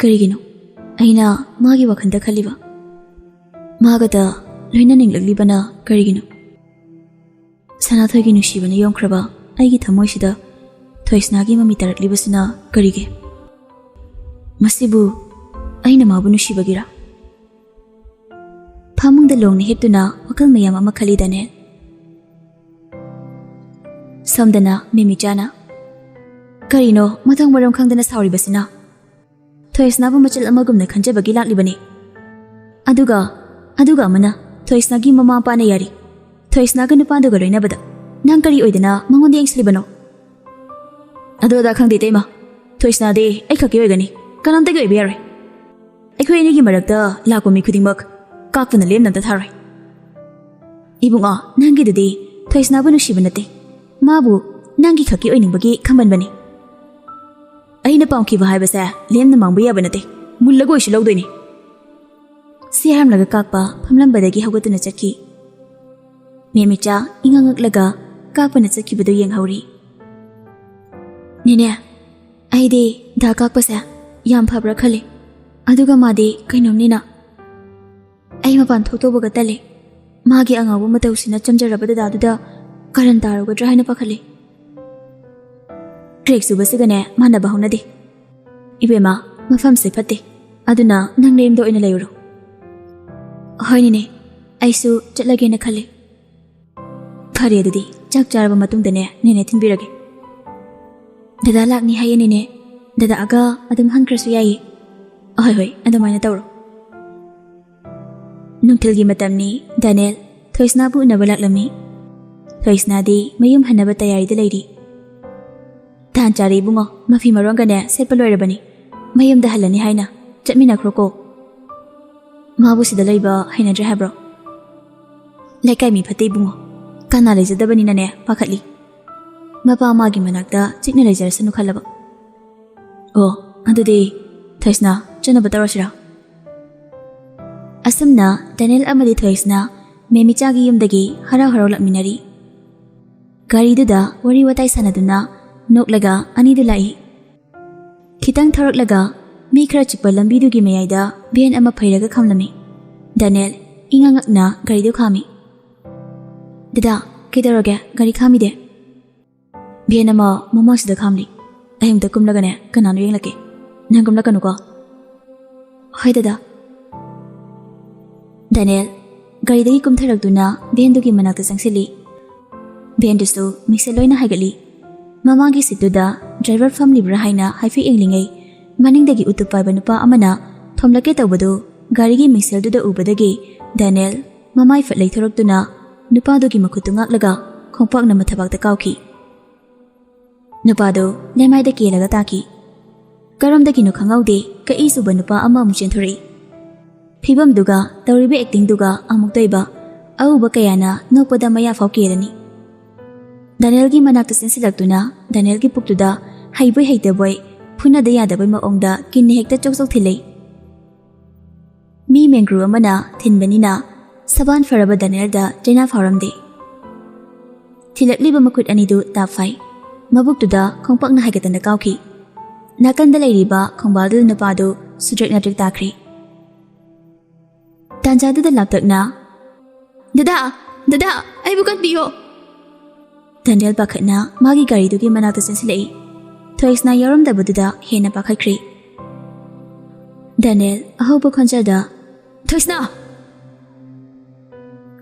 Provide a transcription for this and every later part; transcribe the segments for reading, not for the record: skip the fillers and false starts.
Karigino, Aina, Magi Wakanda Khaliba. Magada, Lina Ninglibana, Karigino. Sanathagi Nushibana Yomkraba, Aigi Tamoshida, Thoisnagi Mamitar Libasina, Karige. Masibu, Aina Mabunu Shibagira. Pamung the long hiptuna, Wakal Mayama Kalidane. Samdana, Mimijana. Karino, Matang Waram Kangdana Sauri Basina. Thoisnabu Machel Amagum the Kanjabagila Libani. Aduga Mana, Thoisnagi Mama Panayari. Thoisnaga Nupanduga Nabada. Nankari Oidana, Mangondi Slibano. Adoda Kang de Tema. Thoisna de, Ekakigani. Kanam the Gabiari. Equini Marakta, Lakomi Kudimak. Kakvan the Lim of the Thari. Ibunga, Nangi the day, Thoisnabunu Shibanate. Mabu, Nangi Kaki Oinibagi, Kambanbani. Aina Ponki Vibasa, Lim the Mambuya Benate, Mulago Shilodini. Siam Laga Kakpa, Pamlam Badagi Hogatan Chaki. Mimicha, Ingangak Laga, Kapan at Saki Bedu Yang Hori. Nina, Aide, Dakakpasa, Yam Pabra Kali, Aduga Madi, Kainum Nina. Aimapan Totobogatale, Magi Anga Matosina Chamjarabada, Karantaro Drahina Pakali. Craig Subasigane, Manabahonadi. Ibema, Mafam Sepati, Aduna, Nangame do in a leuro. Hoinine, Aisu, Jetlagena Kali. Pariadi, Jack Jarba Matundane, Ninetin Biragi. Dada Lagni Hayanine, Dada Aga, Adam Hankrasuyai. Ahoy, and the Minatoro. Nungtilgi Matamni, Daniel, Thoisnabu Nabalakami. Thoisnadi, Mayum Hanabatayari the lady. Tanchari Bungo, Mafi Marongane, Sepalorabani, Mayum the Halani Haina, Jetmina Croco. Mabusi the labor, Haina Jahabro. Like I me Pate Bungo, Canalize the Baninane, Pakatli. Mapa Magi Manakta, Signalizer Sanukalaba. Oh, and today, Thoisna, Janabatarashra. Asamna, Daniel Amadi Thoisna, Memichagi Yumdagi, Hara Minari. Gari Duda, Wari Watai Sanaduna, Noklaga, Anidulai. Kitang Tarak Laga, Mikra Chipa Lambidu Gimeida, Bien Ama Pairaga Kamlami. Daniel, Ingangakna, Garidu Kami. Dada, Kidaroga, Gari Kami de. Bien Ama, Momos the Kamli. I am the Kumlagane, Kanan Laki. Nangumlakanuka. Hi Dada. Daniel, Garidagi Kumtarakduna, Bendugi Manata Sangsili. Bendustu, Mixeloina Hagali. Mamagi Situda, Driver from Librahaina, Haifi Englingai, Maningdagi Utupai Banupa Amana, Tom Laketa Badu, Garigi Mixel to the Ubadagi, Daniel, Mamai Fat Laterokduna, Nupadogi Makutungak Laga, Kompak Namatabak the Kauki. Nupado, Nemai the Kielagataki. Garam the Kinukangaude, Kaisu Banupa Ama Muchenturi. Pibam Duga, Tauribe acting Duga, Amuktaiba, Auba Kayana, no Podamaya Faukirani. Danielgi Manaka Sensilatuna, Danielgi Puktuda, Highway Hater Boy, Puna de Yadabai Maonda, Kini Hector Jokes Tile. Me Mengru Amana, Tinbanina, Saban Faraba Danielda, Jena Faramde. Tilak Libamakut Anidu, Tafai, Mabuktuda, Kompak Nahagatan the Kauki. Nakan the Ladiba, Kombadu Napado, Sujak Natric Takri. Tanjadu the laptop na. Dada, I will got you. Daniel Bucket na, Magi Gari to give Manata Sensilei. Twice na Yoram the Buddha, Hena Bakakri. Daniel, a hope of consider. Twice na.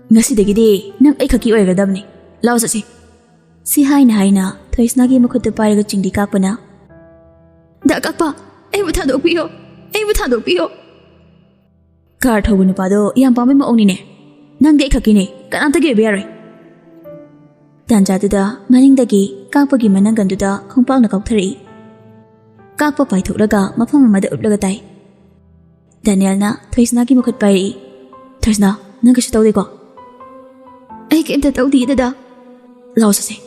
Nasi the giddy, Nam Ekaki or Gadamni. Lausasi. Si Haina, Twice Nagi Makut the Pirate Chindi Kapana. Da Kapa, I would have the Pio. Cart Hogunupado, Yam Pamim Onine. Nange Kakine, Kanatagi Berry. Tanjatuda, Maningdagi, Kapagi Mananganduda, Kompang Kautari. Kapa Pai Tulaga, Mapama Mother Uplagatai. Danielna, Twisnaki Mukut Pai. Twisna, Nagashotodigo. I came to Todi Dada. Lausasi.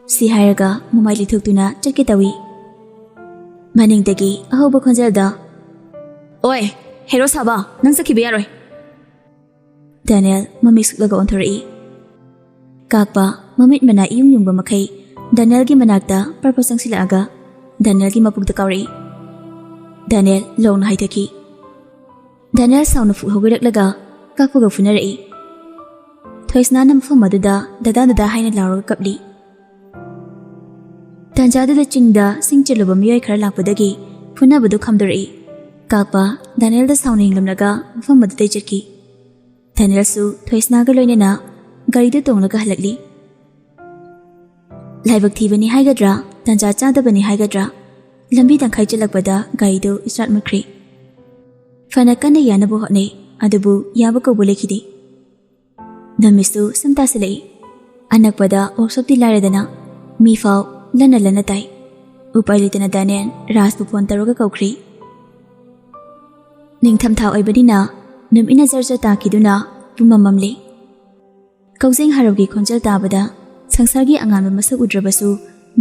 Si Hiraga, Mumaili Tuna, Jakitawi. Maningdagi, a hobo conselda. Oi! Hero Saba, Nansaki Biare. Daniel, Mamis Lago on Tori. Kakpa, Mamit Mana Yung Bamakay, Daniel Gimanagda, Purposang Silaga, Daniel Gimapug the Kauri. Daniel longna haithaki. Daniel sauna fu hogiraklaga kakpaga funarai. Thoisna na mafam aduda dada haina lauraga kapli. Tanjadada chingda singchiluba miyoi khara lakpadagi funabadu khamdarai. Kakpa Daniel da sauna inglamnaga mafam adudai chirki. Daniel su Thoisna ga loinena garida tonglaga halakli. Laibak thibani haigadra tanja chadabani haigadra lambi tangkhai chalakpada garido start makri. Fana kana yanabu hotne adubu yaba kaubu lekhidi. Namistu samta silai. Anakpada workshop di laredana mi fau lana tai. Upai litana Daniel rasbu phone taroga kaukri. Ningtham thau oibadina num ina zarja takiduna pumamamli. Kausing harabgi khonjal tabada sangsargi angan masak udrabasu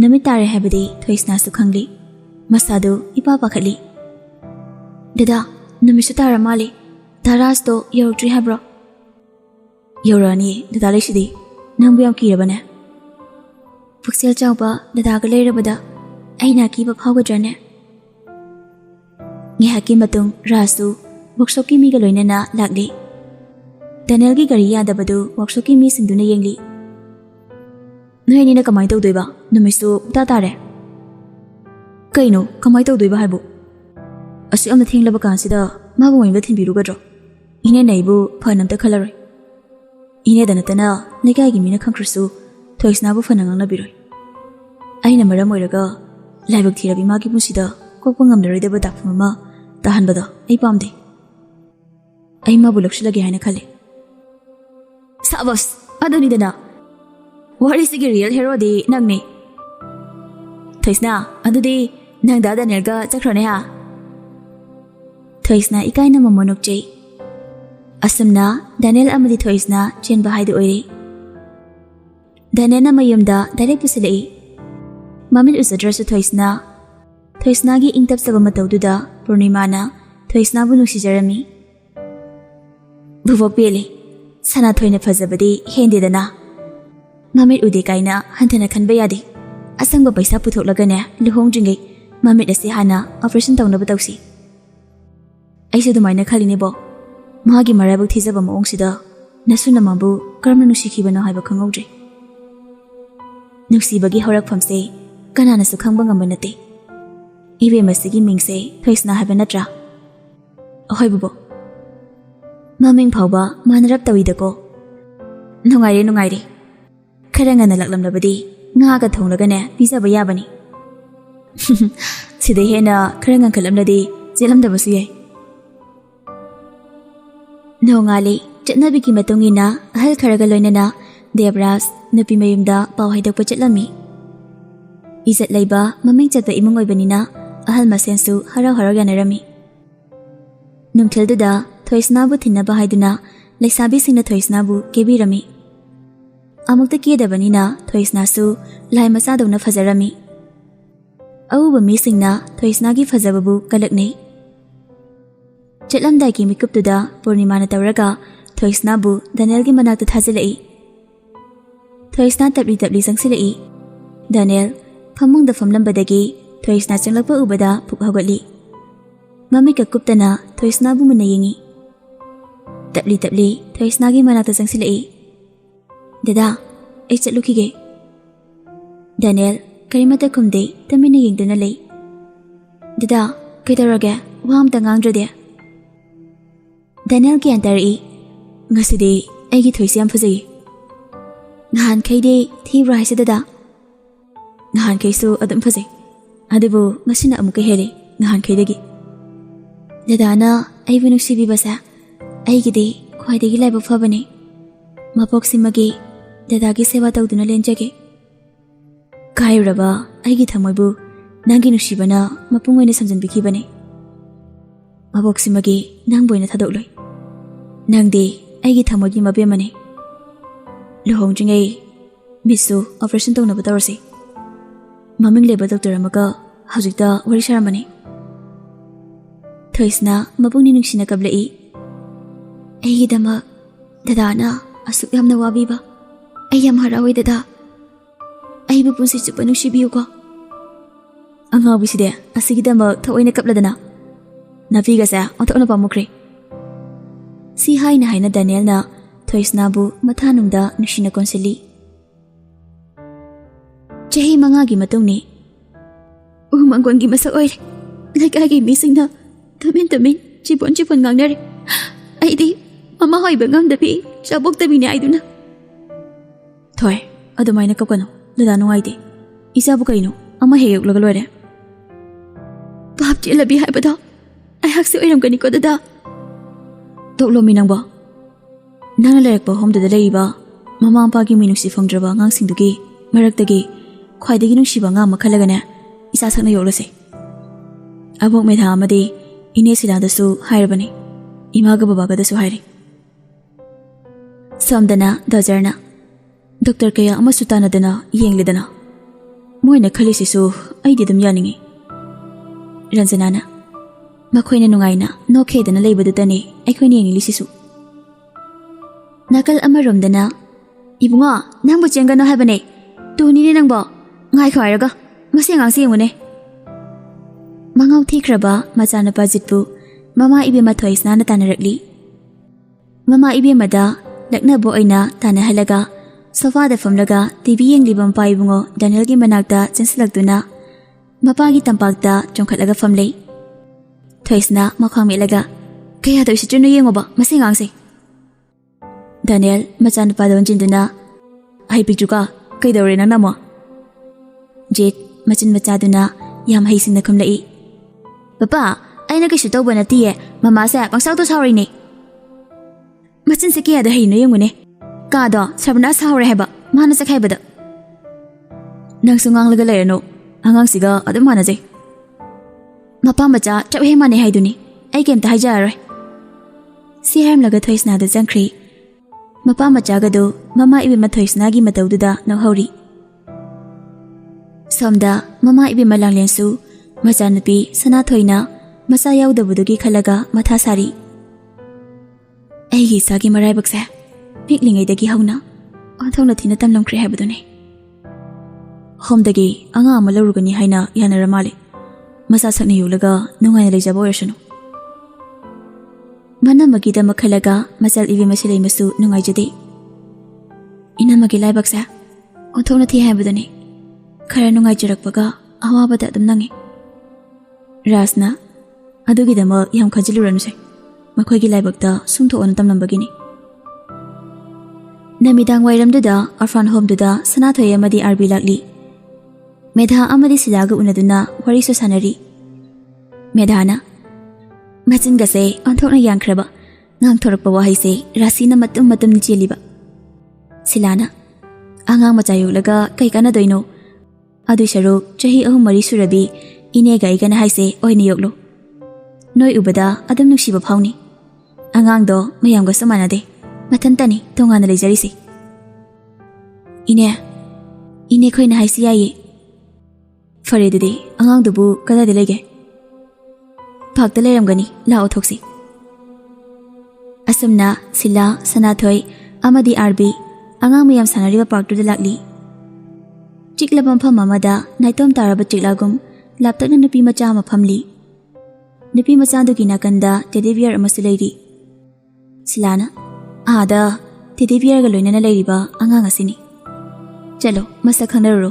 namit tare habadi Thoisna su khangli. Masadu ipa pakhali. Dada namisu tara mali. Taras to yorokri habro. Yorani dada leshidi nangbu yam kirabane. Puksel chawpa dada ga leirabada aina kiba phawgadrane. Ngihaki matung rasu workshop ki mi ga loinana lakli. Daniel gi gari yadabadu workshop ki mi singduna yengli. Noyani na kamai tawdoiba namisu ta tare. Kaino kamai tawdoiba haibu. Asu amna thinglaba kansida mabu moimba thinbirugadro. Ine naibu phanamta khalaroi. Ine danatana lekai gi mina khangkhrusu Thoisna bu phanangang biroi. Aina maram oiraga laibak thirabi magi musida kokpa ngamnaroidaba dakphuma tahanbada ai pamde. Ai mabu lakshilagi haina khale. Sabas aduni dana. What is the real hero di nangni? Thoisna adudi nang da Daniel ga chakhrone ha. Thoisna ikaina mamonok chei. Asamna Daniel amadi Thoisna chenba haidu oiri. Daniel na mayumda direct pusilai. Mamin usadrasu Thoisna. Thoisna gi ingtap saba matawduda Purnima na Thoisna bu nuksijarami. Bubok pili. Sana thoina phajabadi hendedana. Mamit ude kaina hantana khanba yadi. Asangba paisa puthoklagane luhongjingai mamit ase hana operation tawnaba tawsi. Aise dumaina khalini bo. Magi marabuk thijaba maongsida nasuna mabu karamna nusikhibana haiba khangawdre. Nuksibagi horakphamse kanana su khangba ngamba nate. Ibe masigi mingse Thoisna haiba natra. Ahoibubo. Maming phawba manarap tawidako. Nungaire. Karangana laklamlabadi nga ga thonglagane pisaba yabani. Sidai hena karangan kalamladi jelamdabasu yai. Nongali chatnabi ki matungina ahal kharaga loinana Debras nupi mayumda paw haidakpa chatlami. Izat laiba maming chatba imung oibanina ahal masensu harau yanarami. Nungthilduda Thoisna bu thinaba haiduna laisabi singna Thoisna bu kebirami. Amukta kiyedabanina Thoisna su lai masadawna fajarami. Awuba mi singna Thoisna gi fajababu kalaknei. Chatlamdai ki mikuptuda Purnima na tawraga Thoisna bu Daniel gi manakta thajilai. Thoisna tabli sangsilai. Daniel famungda famlambadagi Thoisna changlakpa ubada pukhagatli. Mamika kuptana Thoisna bu muna yengi. Tabli Thoisna gi manakta sangsilai. Dada, ai chatlukige. Daniel karimata kumde tamina yengduna lei. Dada, kaitaraga waamta ngangdrade. Daniel ki antari ngaside aigi Thoisi yam phajai. Ngahan khaide thibra haise dada. Ngahan khaisu adum phajai. Adubu ngasina amuka hele ngahan khaidegi. Dada na aibu nuksibi basa aigide khwaidegi laiba phabane. Mapoksimagi Dadagi seva tawduna lenjage. Kairaba aigi thamoibu nangi nuksibana mapungoina samjanbikibane. Mapoksimagi nangboina thadokloi. Nangde aigi thamoigi mabemane. Luhongjingai bisu operation tawnaba tawrasi. Maming leba doctor amaga hajikta wari saramane. Thoisna mapungni nuksina kablai. Aigi damak dadana asuk yamna wabiba. Ayam harawai dada. Aibu punsi chupa nuksibiyuko. Angaw biside asigidamak thaoina kapladana Nafigase onthokna pamukre. Si haina haina Daniel na Thoisnabu mathanungda nushina konsili. Chahi mangagi matungni umanggongi masak oire laikagi misingna tamin chipon ngangnare. Aidi mama hoiba ngamdabi chaboktabini aiduna. Thoi adumaina kapkano dada nungaide. Isabu kaino ama heyoklaga loire. Bab chelabi haibada ayhakse oiramgani ko dada. Toklomi nangba nang lerekpa homdada leiba mama ampagi minusi fangdraba ngangsingdugi maraktagi khwaidagi nungsiba nga makhalagane isa sakna yoklase. Abok medha amadi ine siladasu hairabani imaga babagadasu hairi. Samdana dazarna Dr. Kaya amasu tanadana yenglidana moina khalisisu aidi dum yaningi. Ranjanana makhoina nungaina nokhedana leibadutani aikhoini yenglisisu. Nakal amaromdana ibunga nangbu chengano habane tunini nangbo ngai khwairaga masengangsi yengune. Mangau thikraba machanapa jitpu mama ibema thoisnana tanarakli. Mama ibemada laknabo oina tanahalaga sofa da famlaga TV yenglibam paibungo Daniel gi manakta chensilaktuna mapagi tampakta chongkhatlaga famlei. Thoisna makhangmelaga kaya toisi chunu yengoba masengangsi. Daniel machanapa donjinduna ai pictuka kaidore nang namo. Jet machin machaduna yam haisingna khamlai. Papa aina kaisu tawba natiye mama sa pangsau to sauri machin se kiya da haino yengune. Kado sabna saure heba mana sakai bada. Nang sungang laga layano angang siga adum mana je. Mapa macha chap he mane haiduni ai kem ta haijare. Si ham laga thoisna da jangkhri. Mapa macha gado mama ibe ma thoisna gi matawduda no hauri. Somda mama ibe malanglensu macha napi sana thoina masa yaudabudugi khalaga matha sari. Aigi sagi marai baksa piklingaidagi hauna onthongna thina tamlamkhre habadune. Homdagi anga ama lorugani haina yanaramale masa sakna yulaga nungaina leijabo orsanu. Mana magida makhalaga masal ibe masilai masu nungaijade. Ina magi laibaksa onthongna thi habadune khara nungaijarakpaga awabada adum nangi. Rasna adugidama yam khajiluranuse makhoigi laibakta sumthoona tamlambagini. Namidang wairamduda orphan homeduda Sanathoi amadi arbi lakli. Medha amadi silaga unaduna warisu sanari. Medhana machin gase onthokna yangkhraba ngangthorakpa wahaise rasina matum cheliba. Silana angang machayulaga kai kana doino adu sharuk chahi ahum mari surabi ine gai kana haise oini yoklo. Noi ubada adam nuksiba phawni. Angang do mayamga samanade. Matantani tongana lejarisi. Ine khoina haisi yayi. Faredudi angang dubu kada delege. Phakta leramgani lao thoksi. Asamna Sila Sanathoi amadi Arbi angang mayam sanariba parktu de lakli. Chiklabam pham amada naitom taraba chiklagum laptakna nupi macha ama phamli. Nupi macha dugi nakanda tediviyar amasu leiri. Silana Ada tediviyar ga loinana leiriba angang asini. Chalo masa khanaro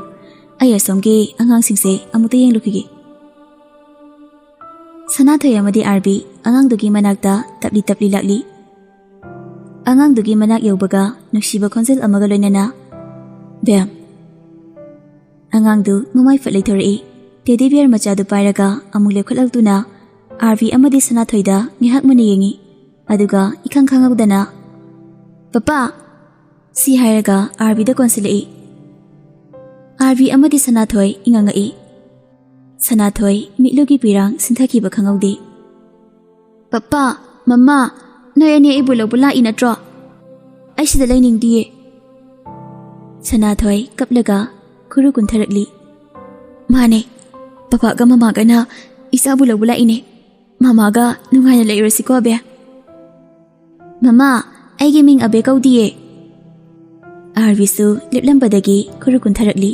ayasomge angang singse amuta yenglukigi. Sanathoi amadi Arbi angang dugi manakta tapli lakli. Angang dugi manak yaubaga nuksiba khonjel amaga loinana bam. Angang du mamai fatlai thori tediviyar macha du pairaga amule khalaltuna Arbi amadi Sanathoida ngihak mani yengi aduga ikhang khangagdana Papa si hairaga Arbi da konsilei. Arbi amadi Sanathoi ingangai. Sanathoi mitlugi pirang sinthaki ba khangaude. Papa Mama noi ani ibulo bula inatro. Ai sida laining diye. Sanathoi kaplaga khuru kuntharakli. Mane Papa ga mama ga na isa bulo bula ine. Mama ga nungaina leirasi ko be. Mama aigi ming abe kaudiye. Arvisu liplambadagi khuru kuntharakli.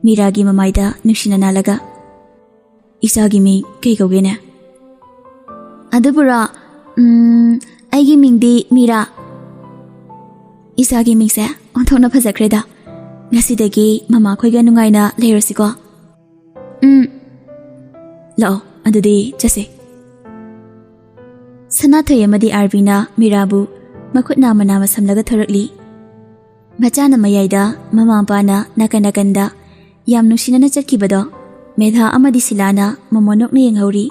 Miragi mamaida nushina nalaga. Isagi ming kei kaugena. ꯑꯗꯨꯕꯨꯔꯣ ꯑꯩꯒꯤ ꯃꯤꯡꯗꯤ ꯃꯤꯔꯥ ꯏꯆꯥꯒꯤ ꯃꯤꯡꯁꯦ ꯑꯣꯟꯊꯣꯛꯅ ꯐꯖꯈ꯭ꯔꯦꯗ ꯉꯁꯤꯗꯒꯤ ꯃꯃꯥꯈꯣꯏꯒ ꯅꯨꯡꯉꯥꯏꯅ ꯂꯩꯔꯁꯤꯀꯣ ꯂꯥꯛꯑꯣ ꯑꯗꯨꯗꯤ ꯆꯠꯁꯦ ꯁꯅꯥꯊꯣꯏ ꯑꯃꯗꯤ ꯑꯥꯔꯕꯤꯅ ꯃꯤꯔꯥꯕꯨ ꯃꯈꯨꯠ ꯅꯥꯝꯃ ꯅꯥꯝꯃ ꯁꯝꯂꯒ ꯊꯧꯔꯛꯂꯤ ꯃꯆꯥꯅ ꯃꯌꯥꯏꯗ ꯃꯃꯥ ꯃꯄꯥꯅ ꯅꯥꯀꯟ ꯅꯥꯀꯟꯗ ꯌꯥꯝ ꯅꯨꯡꯁꯤꯅꯅ ꯆꯠꯈꯤꯕꯗꯣ ꯃꯦꯙꯥ ꯑꯃꯗꯤ ꯁꯤꯂꯥꯅ ꯃꯃꯣꯟ ꯅꯣꯛꯅ ꯌꯦꯡꯍꯧꯔꯤ